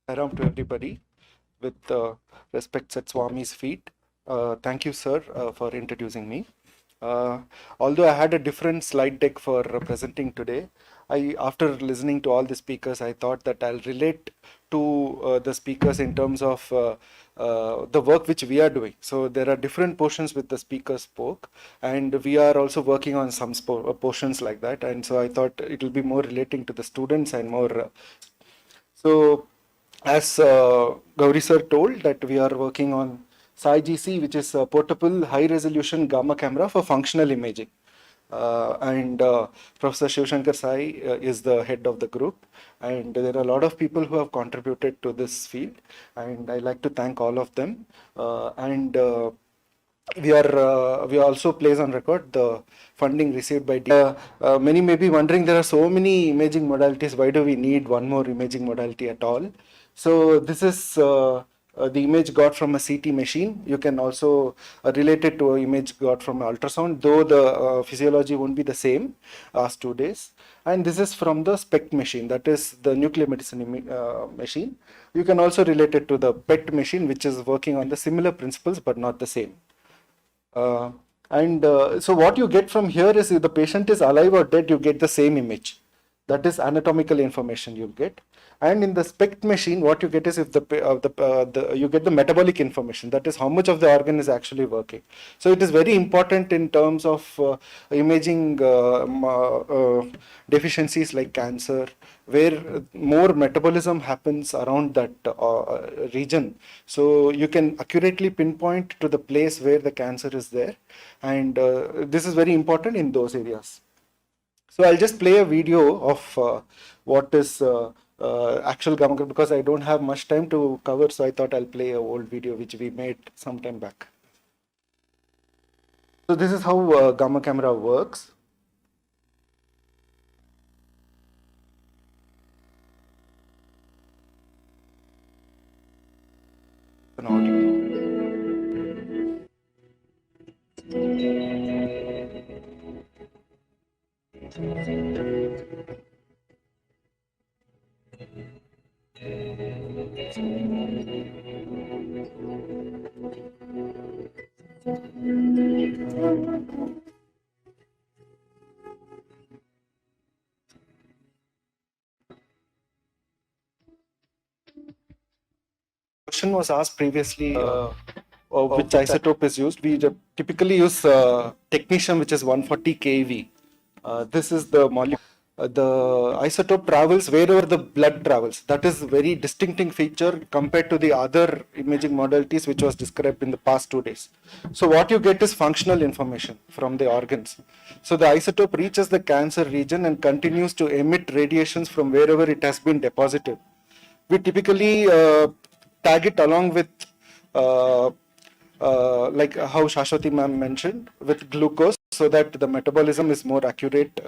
Aram to everybody with respects at Swami's feet. Thank you, sir, for introducing me. Uh, Although I had a different slide deck for presenting today, after listening to all the speakers, I thought that I'll relate to the speakers in terms of the work which we are doing. So there are different portions which the speaker spoke, and we are also working on some portions like that. And so I thought it will be more relating to the students and more. So as Gauri sir told that we are working on SAI-GC, which is a portable high-resolution gamma camera for functional imaging. And Professor Shivshankar Sai is the head of the group, and there are a lot of people who have contributed to this field, and I like to thank all of them. And we also place on record the funding received by many may be wondering, there are so many imaging modalities, why do we need one more imaging modality at all? So this is the image got from a CT machine. You can also relate it to an image got from an ultrasound, though the physiology won't be the same as 2 days. And this is from the SPECT machine, that is the nuclear medicine machine. You can also relate it to the PET machine, which is working on the similar principles but not the same. So what you get from here is if the patient is alive or dead, you get the same image. That is anatomical information you'll get. And in the SPECT machine, what you get is if you get the metabolic information, that is how much of the organ is actually working. So it is very important in terms of imaging deficiencies like cancer, where more metabolism happens around that region. So you can accurately pinpoint to the place where the cancer is there. And this is very important in those areas. So I'll just play a video of what is actual gamma camera, because I don't have much time to cover, so I thought I'll play an old video which we made some time back. So this is how gamma camera works. An audio. Question was asked previously, which isotope is used. We typically use technetium, which is 140 keV. This is the molecule. The isotope travels wherever the blood travels. That is a very distinctive feature compared to the other imaging modalities which was described in the past 2 days. So what you get is functional information from the organs. So the isotope reaches the cancer region and continues to emit radiations from wherever it has been deposited. We typically tag it along with like how Shashwati ma'am mentioned, with glucose, so that the metabolism is more accurate.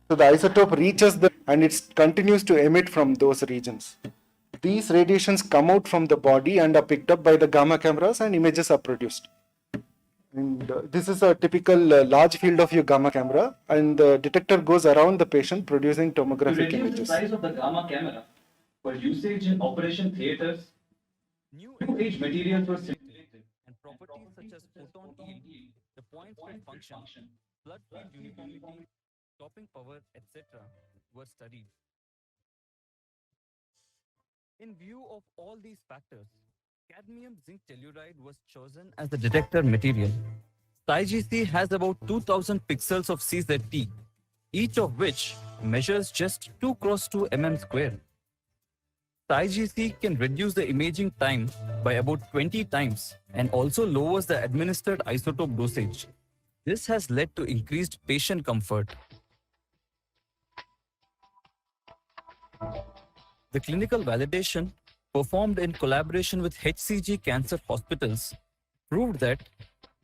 So the isotope reaches and it continues to emit from those regions. These radiations come out from the body and are picked up by the gamma cameras, and images are produced. And this is a typical large field of your gamma camera, and the detector goes around the patient producing tomographic To reduce images. the size of the gamma camera for usage in operation theaters, new age materials were simulated, and properties such as photon yield, the point spread function, blood field uniformity, stopping power, etc. were studied. In view of all these factors, cadmium zinc telluride was chosen as the detector material. SAI-GC has about 2000 pixels of CZT, each of which measures just 2 cross 2 mm square. SAI-GC can reduce the imaging time by about 20 times and also lowers the administered isotope dosage. This has led to increased patient comfort. The clinical validation, performed in collaboration with HCG Cancer Hospitals, proved that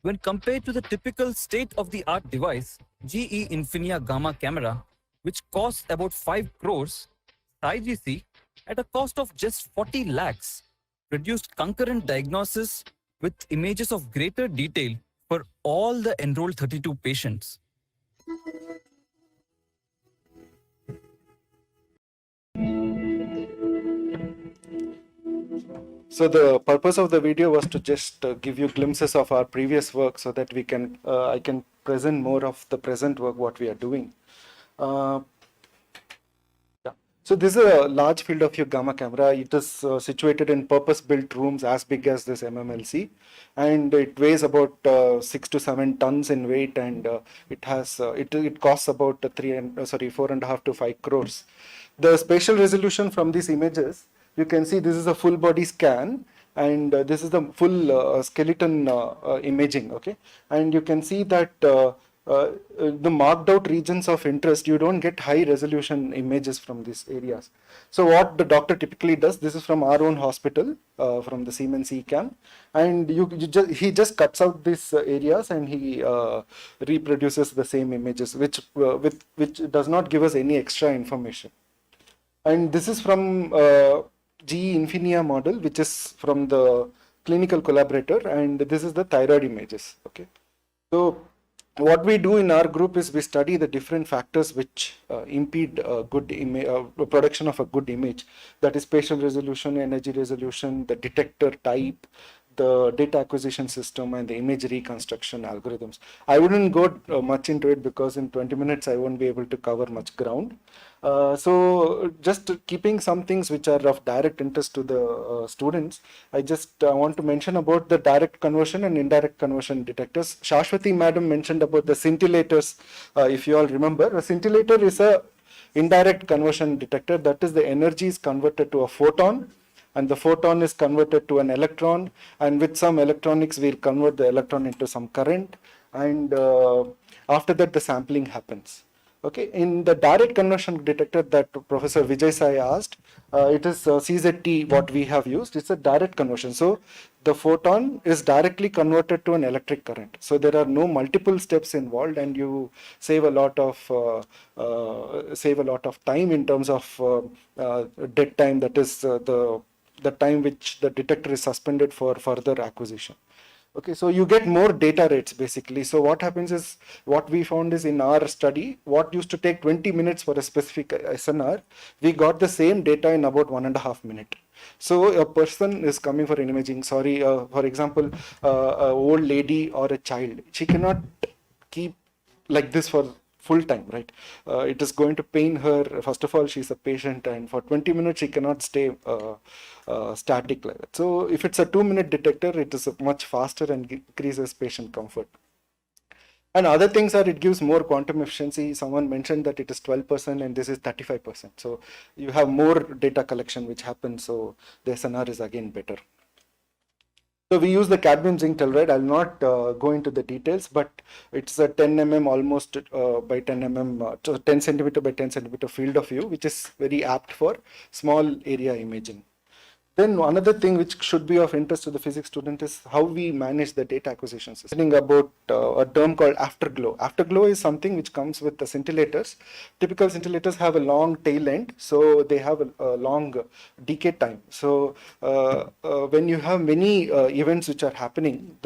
when compared to the typical state-of-the-art device, GE Infinia Gamma camera, which costs about 5 crores, SAI-GC, at a cost of just 40 lakhs, produced concurrent diagnosis with images of greater detail for all the enrolled 32 patients. So the purpose of the video was to just give you glimpses of our previous work so that I can present more of the present work what we are doing. Uh, yeah. So this is a large field of view gamma camera. It is situated in purpose-built rooms as big as this MMLC, and it weighs about 6 to 7 tons in weight, and it costs about 4.5 to 5 crores. The spatial resolution from these images, you can see this is a full body scan, and this is the full skeleton imaging. Okay, and you can see that. The marked out regions of interest, you don't get high resolution images from these areas. So what the doctor typically does, this is from our own hospital, from the Siemens ECAM, and he just cuts out these areas and he reproduces the same images, which does not give us any extra information. And this is from GE Infinia model, which is from the clinical collaborator, and this is the thyroid images. Okay, so what we do in our group is we study the different factors which impede good production of a good image. That is spatial resolution, energy resolution, the detector type, the data acquisition system, and the image reconstruction algorithms. I wouldn't go much into it because in 20 minutes I won't be able to cover much ground. So just keeping some things which are of direct interest to the students, I just want to mention about the direct conversion and indirect conversion detectors. Shashwati madam mentioned about the scintillators. If you all remember, a scintillator is a indirect conversion detector. That is, the energy is converted to a photon, and the photon is converted to an electron, and with some electronics we'll convert the electron into some current, and after that the sampling happens. Okay, in the direct conversion detector that Professor Vijay Sai asked, it is CZT what we have used. It's a direct conversion. So the photon is directly converted to an electric current. So there are no multiple steps involved, and you save a lot of time in terms of dead time. That is the time which the detector is suspended for further acquisition. Okay, so you get more data rates basically. So what happens is, what we found is in our study, what used to take 20 minutes for a specific SNR, we got the same data in about 1.5 minutes. So a person is coming for an imaging, for example, an old lady or a child, she cannot keep like this for full time, right? It is going to pain her. First of all, she's a patient, and for 20 minutes she cannot stay static like that. So if it's a 2-minute detector, it is much faster and increases patient comfort. And other things are, it gives more quantum efficiency. Someone mentioned that it is 12% and this is 35%. So you have more data collection which happens. So the SNR is again better. So we use the cadmium zinc telluride. I'll not go into the details, but it's a 10 mm almost by 10 mm, 10 centimeter by 10 centimeter field of view, which is very apt for small area imaging. Then another thing which should be of interest to the physics student is how we manage the data acquisition system. Thinking about a term called afterglow. Afterglow is something which comes with the scintillators. Typical scintillators have a long tail end, so they have a long decay time. So when you have many events which are happening,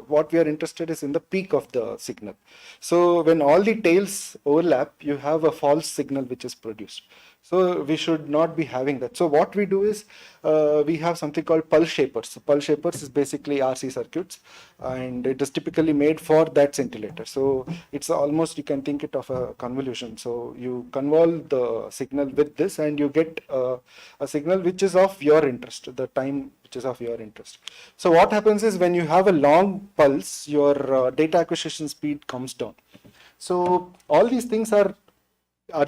what we are interested is in the peak of the signal. So when all the tails overlap, you have a false signal which is produced. So we should not be having that. So what we do is we have something called pulse shapers. So pulse shapers is basically RC circuits, and it is typically made for that scintillator. So it's almost, you can think it of a convolution. So you convolve the signal with this, and you get a signal which is of your interest, the time which is of your interest. So what happens is, when you have a long pulse, your data acquisition speed comes down. So all these things are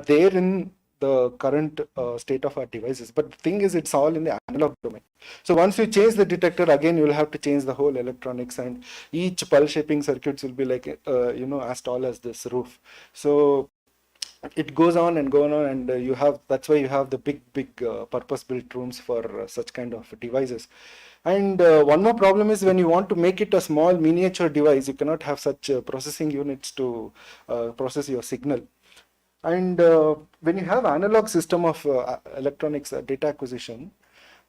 there in the current state of our devices, but the thing is, it's all in the analog domain. So once you change the detector, again you will have to change the whole electronics, and each pulse shaping circuits will be like as tall as this roof. So it goes on and go on, and that's why you have the big purpose built rooms for such kind of devices. And one more problem is, when you want to make it a small miniature device, you cannot have such processing units to process your signal. And when you have analog system of electronics data acquisition,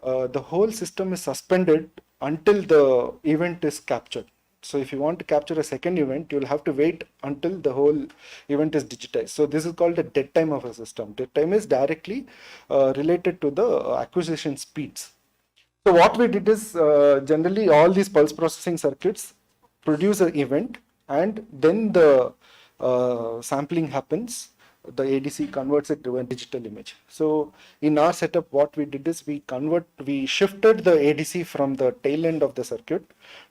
the whole system is suspended until the event is captured. So if you want to capture a second event, you'll have to wait until the whole event is digitized. So this is called the dead time of a system. Dead time is directly related to the acquisition speeds. So what we did is generally all these pulse processing circuits produce an event, and then the sampling happens. The ADC converts it to a digital image. So in our setup, what we did is we shifted the ADC from the tail end of the circuit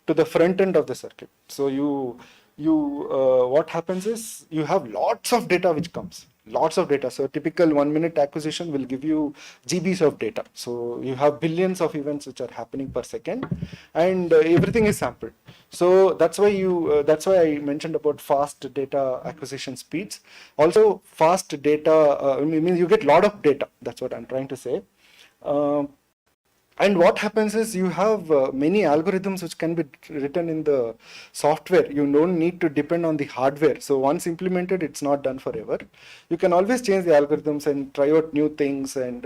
to the front end of the circuit. So what happens is you have lots of data which comes, lots of data. So typical 1 minute acquisition will give you GBs of data. So you have billions of events which are happening per second, and everything is sampled. So that's why I mentioned about fast data acquisition speeds. Also fast data, I mean you get a lot of data. That's what I'm trying to say. And what happens is you have many algorithms which can be written in the software. You don't need to depend on the hardware. So once implemented, it's not done forever. You can always change the algorithms and try out new things and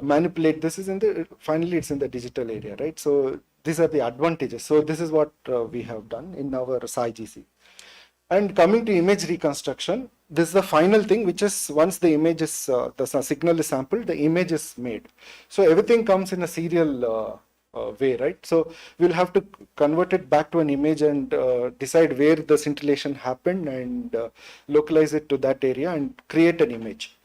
manipulate. Finally it's in the digital area, right? So these are the advantages. So this is what we have done in our SciGC. And coming to image reconstruction, this is the final thing, which is once the image is, the signal is sampled, the image is made. So everything comes in a serial way, right? So we'll have to convert it back to an image and decide where the scintillation happened and localize it to that area and create an image.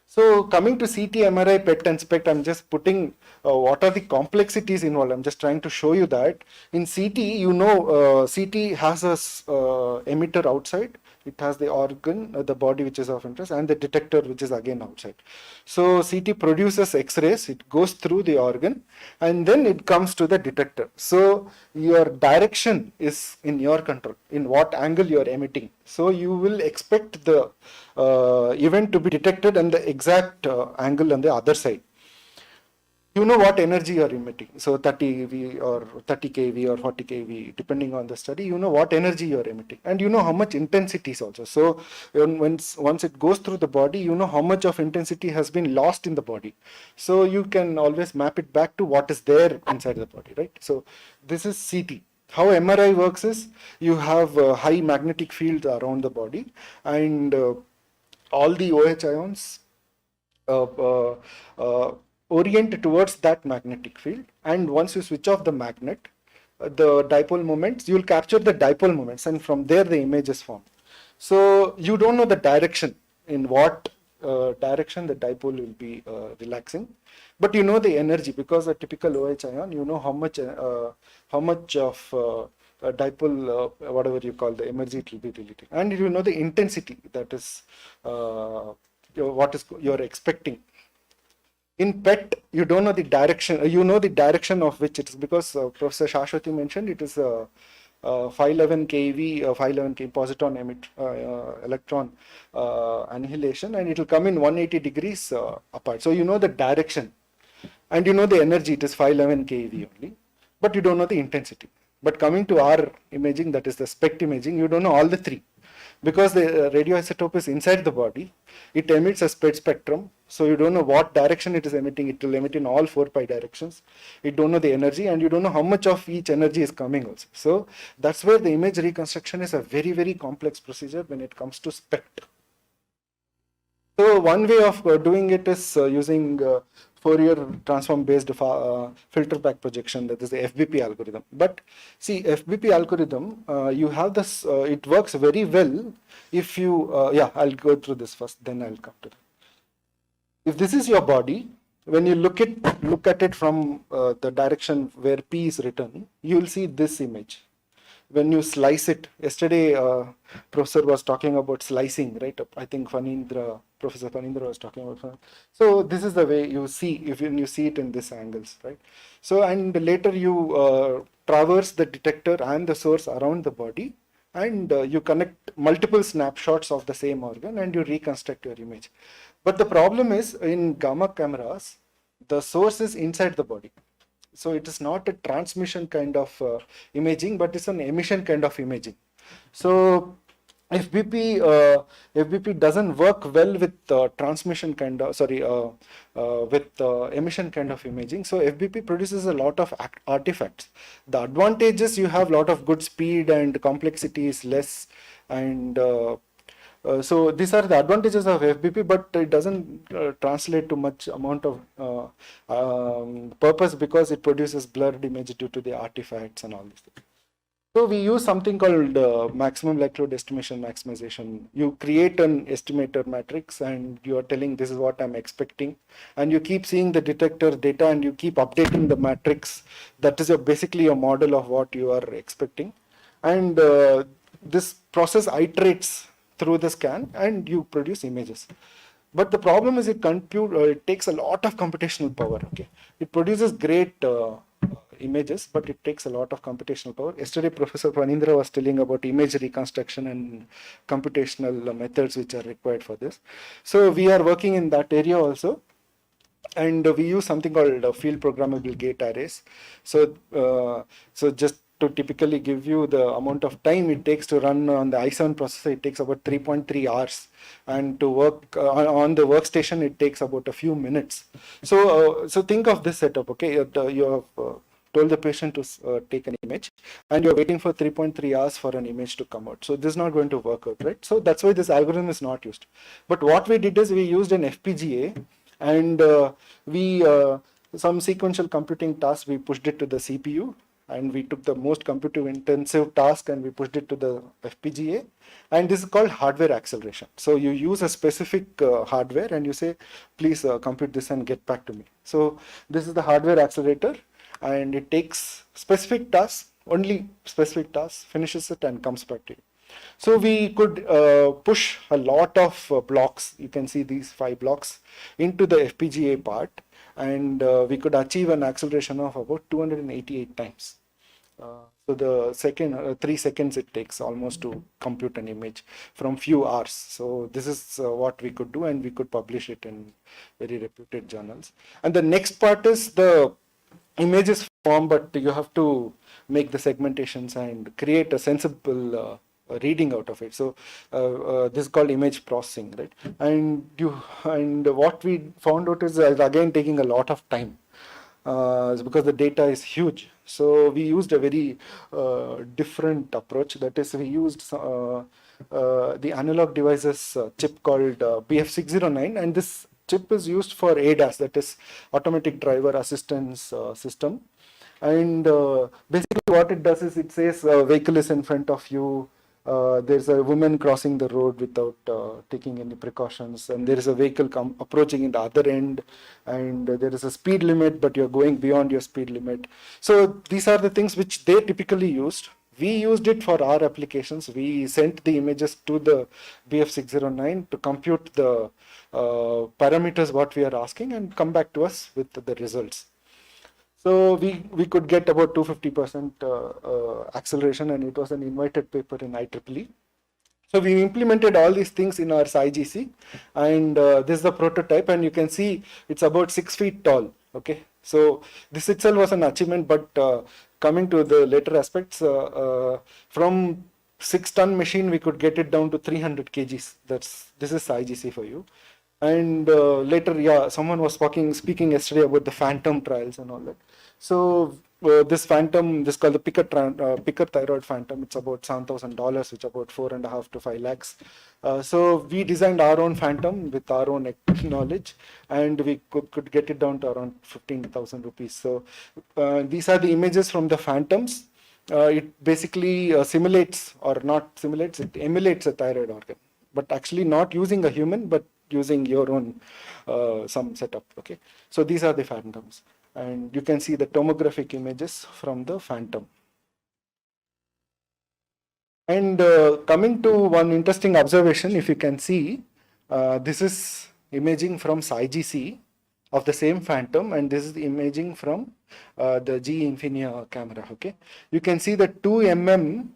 So coming to CT, MRI, PET and SPECT, I'm just putting what are the complexities involved. I'm just trying to show you that in CT, CT has a emitter outside. It has the organ, the body which is of interest, and the detector which is again outside. So CT produces X-rays, it goes through the organ, and then it comes to the detector. So your direction is in your control, in what angle you are emitting. So you will expect the event to be detected and the exact angle on the other side. You know what energy you are emitting. So 30 eV or 30 kV or 40 kV, depending on the study, you know what energy you are emitting, and you know how much intensity is also. So once it goes through the body, you know how much of intensity has been lost in the body. So you can always map it back to what is there inside the body, right? So this is CT. How MRI works is you have high magnetic field around the body, and all the OH ions orient towards that magnetic field, and once you switch off the magnet, the dipole moments, you will capture the dipole moments, and from there the image is formed. So you don't know the direction, in what direction the dipole will be relaxing, but you know the energy, because a typical OH ion, you know how much of dipole, whatever you call the energy, it will be relating, and you know the intensity, that is what is you're expecting. In PET, you don't know the direction. You know the direction of which it is, because Professor Shashwati mentioned it is a 511 kV, 511 kV positron electron annihilation, and it will come in 180 degrees apart. So you know the direction, and you know the energy. It is 511 kV only, but you don't know the intensity. But coming to our imaging, that is the SPECT imaging, you don't know all the three. Because the radioisotope is inside the body, it emits a spread spectrum. So you don't know what direction it is emitting. It will emit in all 4 pi directions. You don't know the energy, and you don't know how much of each energy is coming also. So that's where the image reconstruction is a very, very complex procedure when it comes to SPECT. So one way of doing it is using Fourier transform based filter back projection, that is the FBP algorithm. But see, FBP algorithm, you have this, it works very well if you, I'll go through this first, then I'll come to that. If this is your body, when you look at it from the direction where P is written, you will see this image. When you slice it, yesterday professor was talking about slicing, right? I think Professor Fanindra was talking about. So this is the way you see, when you see it in this angles, right? So, and later you traverse the detector and the source around the body, and you connect multiple snapshots of the same organ, and you reconstruct your image. But the problem is, in gamma cameras, the source is inside the body. So it is not a transmission kind of imaging, but it's an emission kind of imaging. So FBP doesn't work well with transmission kind of, with emission kind of imaging. So FBP produces a lot of artifacts. The advantage is you have a lot of good speed, and complexity is less, and So these are the advantages of FBP, but it doesn't translate to much amount of purpose because it produces blurred image due to the artifacts and all these things. So we use something called maximum likelihood estimation maximization. You create an estimator matrix and you are telling this is what I'm expecting, and you keep seeing the detector data and you keep updating the matrix. That is basically a model of what you are expecting, and this process iterates through the scan and you produce images. But the problem is it takes a lot of computational power. Okay, it produces great images, but it takes a lot of computational power. Yesterday, Professor Panindra was telling about image reconstruction and computational methods which are required for this. So we are working in that area also. And we use something called field programmable gate arrays. So just to typically give you the amount of time it takes to run on the i7 processor, it takes about 3.3 hours, and to work on the workstation it takes about a few minutes. So think of this setup. Okay, you have told the patient to take an image, and you're waiting for 3.3 hours for an image to come out. So this is not going to work out, right? So that's why this algorithm is not used. But what we did is we used an FPGA, and some sequential computing tasks, we pushed it to the CPU, and we took the most compute intensive task and we pushed it to the FPGA, and this is called hardware acceleration. So you use a specific hardware and you say, please compute this and get back to me. So this is the hardware accelerator, and it takes specific tasks, only specific tasks, finishes it and comes back to you. So we could push a lot of blocks, you can see these 5 blocks, into the FPGA part, and we could achieve an acceleration of about 288 times. So the 3 seconds it takes almost to compute an image from few hours. So this is what we could do, and we could publish it in very reputed journals. And the next part is the images form, but you have to make the segmentations and create a sensible reading out of it. So this is called image processing, right? And what we found out is again taking a lot of time because the data is huge. So we used a very different approach. That is, we used the analog devices chip called BF609, and this chip is used for ADAS, that is automatic driver assistance system. And basically what it does is it says a vehicle is in front of you, there's a woman crossing the road without taking any precautions, and there is a vehicle approaching in the other end, and there is a speed limit, but you're going beyond your speed limit. So these are the things which they typically used. We used it for our applications. We sent the images to the BF609 to compute the parameters what we are asking and come back to us with the results. So we could get about 250% acceleration, and it was an invited paper in IEEE. So we implemented all these things in our SciGC, and this is the prototype, and you can see it's about 6 feet tall. Okay, so this itself was an achievement, but coming to the later aspects, from 6-ton machine we could get it down to 300 kgs. This is SciGC for you. And later, yeah, someone was speaking yesterday about the phantom trials and all that. So this phantom, this is called the Picker thyroid phantom. It's about $7,000, which is about 4.5 to 5 lakhs. So we designed our own phantom with our own knowledge, and we could get it down to around 15,000 rupees. So these are the images from the phantoms. It basically simulates, or not simulates, it emulates a thyroid organ, but actually not using a human, but using your own some setup. Okay, so these are the phantoms, and you can see the tomographic images from the phantom. And coming to one interesting observation, if you can see, this is imaging from SciGC of the same phantom, and this is the imaging from the GE Infinia camera. Okay, you can see that 2 mm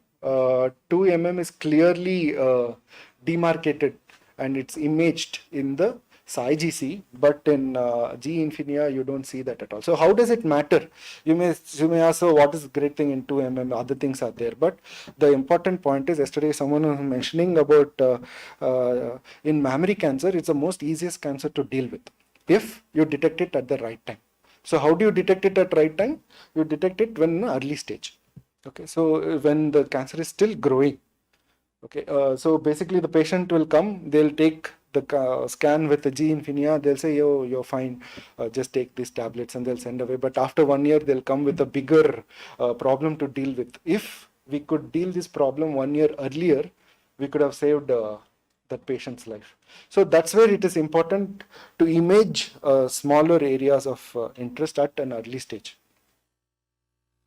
is clearly demarcated, and it's imaged in the SciGC, but in GE Infinia you don't see that at all. So how does it matter? You may ask, so what is the great thing in 2 mm? Other things are there, but the important point is, yesterday someone was mentioning about in mammary cancer, it's the most easiest cancer to deal with if you detect it at the right time. So how do you detect it at right time? You detect it when in early stage. Okay, so when the cancer is still growing. Okay, so basically the patient will come, they'll take the scan with the G Infinia, they'll say, yo, you're fine, just take these tablets, and they'll send away. But after 1 year, they'll come with a bigger problem to deal with. If we could deal this problem 1 year earlier, we could have saved that patient's life. So that's where it is important to image smaller areas of interest at an early stage.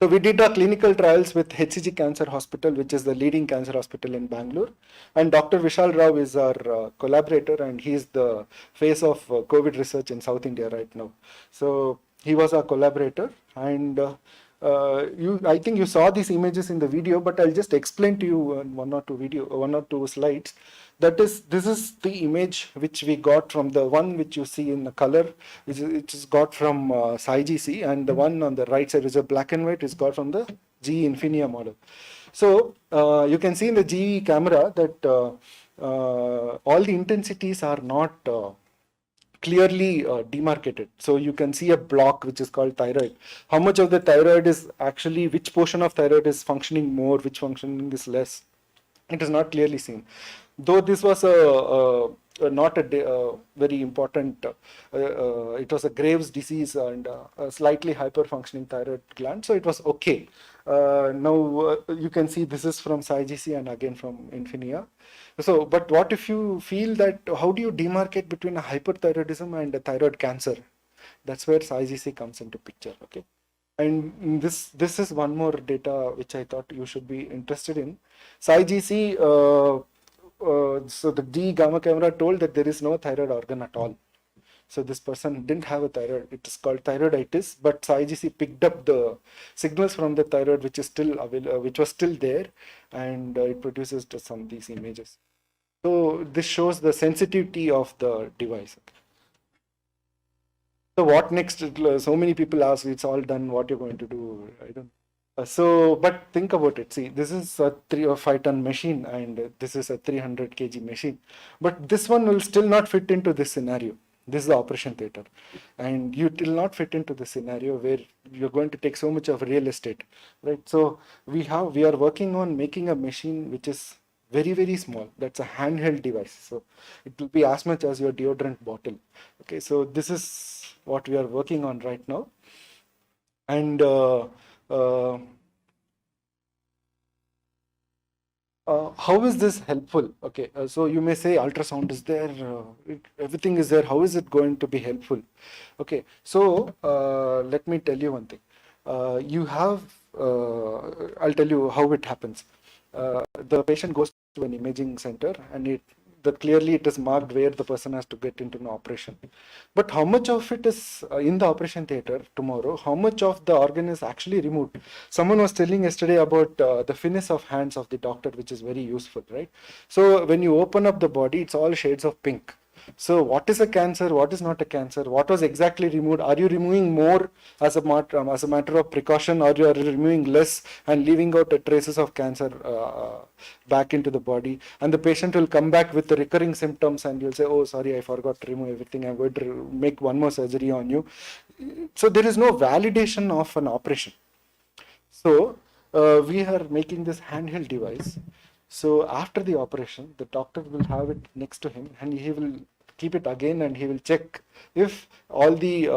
So we did our clinical trials with HCG Cancer Hospital, which is the leading cancer hospital in Bangalore. And Dr. Vishal Rao is our collaborator, and he is the face of COVID research in South India right now. So he was our collaborator, and I think you saw these images in the video, but I'll just explain to you in one or two slides. This is the image which we got from the one which you see in the color, which is got from SciGC, and the one on the right side is a black and white, is got from the GE Infinia model. So you can see in the GE camera that all the intensities are not clearly demarcated. So you can see a block which is called thyroid. How much of the thyroid is actually, which portion of thyroid is functioning more, which functioning is less, it is not clearly seen. Though this was not a very important, it was a Graves' disease and a slightly hyper-functioning thyroid gland, so it was okay. Now you can see this is from SciGC and again from Infinia. So, but what if you feel that, how do you demarcate between a hyperthyroidism and a thyroid cancer? That's where SciGC comes into picture, okay? And this is one more data which I thought you should be interested in. SciGC, so the G gamma camera told that there is no thyroid organ at all. So this person didn't have a thyroid. It is called thyroiditis, but SciGC picked up the signals from the thyroid, which is still which was still there, and it produces some these images. So this shows the sensitivity of the device. So what next? So many people ask, it's all done, what you're going to do? I don't. So, but think about it. See, this is a 3 or 5 ton machine, and this is a 300 kg machine. But this one will still not fit into this scenario. This is the operation theater, and you will not fit into the scenario where you're going to take so much of real estate, right? So we are working on making a machine which is very, very small. That's a handheld device. So it will be as much as your deodorant bottle. Okay, so this is what we are working on right now. And how is this helpful? Okay, so you may say ultrasound is there, everything is there. How is it going to be helpful? Okay, so let me tell you one thing. You have, I'll tell you how it happens. The patient goes to an imaging center, and clearly it is marked where the person has to get into an operation. But how much of it is in the operation theater tomorrow? How much of the organ is actually removed? Someone was telling yesterday about the finesse of hands of the doctor, which is very useful, right? So when you open up the body, it's all shades of pink. So what is a cancer? What is not a cancer? What was exactly removed? Are you removing more as a matter of precaution, or you are removing less and leaving out the traces of cancer back into the body? And the patient will come back with the recurring symptoms, and you'll say, oh, sorry, I forgot to remove everything. I'm going to make one more surgery on you. So there is no validation of an operation. So we are making this handheld device. So after the operation, the doctor will have it next to him, and he will keep it again, and he will check if all the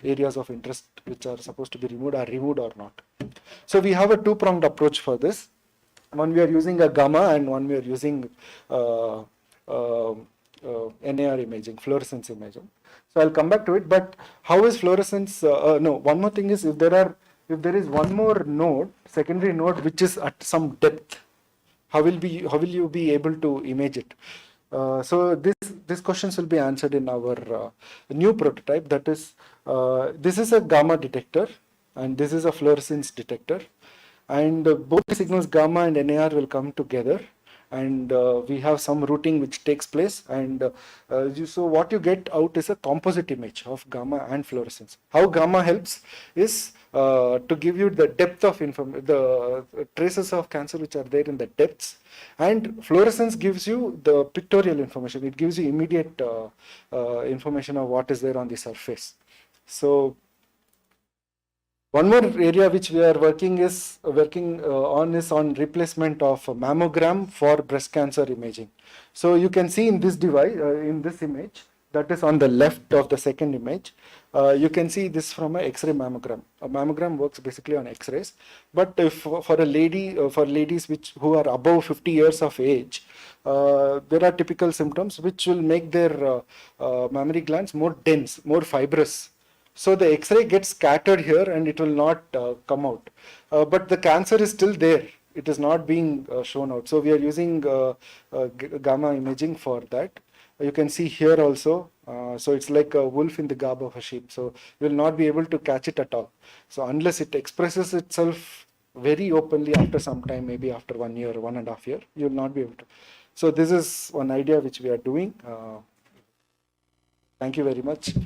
areas of interest which are supposed to be removed are removed or not. So we have a two-pronged approach for this. One, we are using a gamma, and one we are using NAR imaging, fluorescence imaging. So I'll come back to it. But how is fluorescence? No, one more thing is, if there is one more node, secondary node, which is at some depth, how will you be able to image it? So these questions will be answered in our new prototype. That is, this is a gamma detector, and this is a fluorescence detector, and both the signals gamma and NAR will come together, and we have some routing which takes place, and so what you get out is a composite image of gamma and fluorescence. How gamma helps is to give you the depth of the traces of cancer which are there in the depths, and fluorescence gives you the pictorial information. It gives you immediate information of what is there on the surface. So One more area which we are working on is on replacement of a mammogram for breast cancer imaging. So you can see in this device, in this image, that is on the left of the second image, you can see this from an X-ray mammogram. A mammogram works basically on X-rays, but if for a lady, for ladies who are above 50 years of age, there are typical symptoms which will make their mammary glands more dense, more fibrous. So the X-ray gets scattered here and it will not come out. But the cancer is still there. It is not being shown out. So we are using gamma imaging for that. You can see here also. So it's like a wolf in the garb of a sheep. So you will not be able to catch it at all. So unless it expresses itself very openly after some time, maybe after 1 year, 1.5 years, you will not be able to. So this is one idea which we are doing. Thank you very much.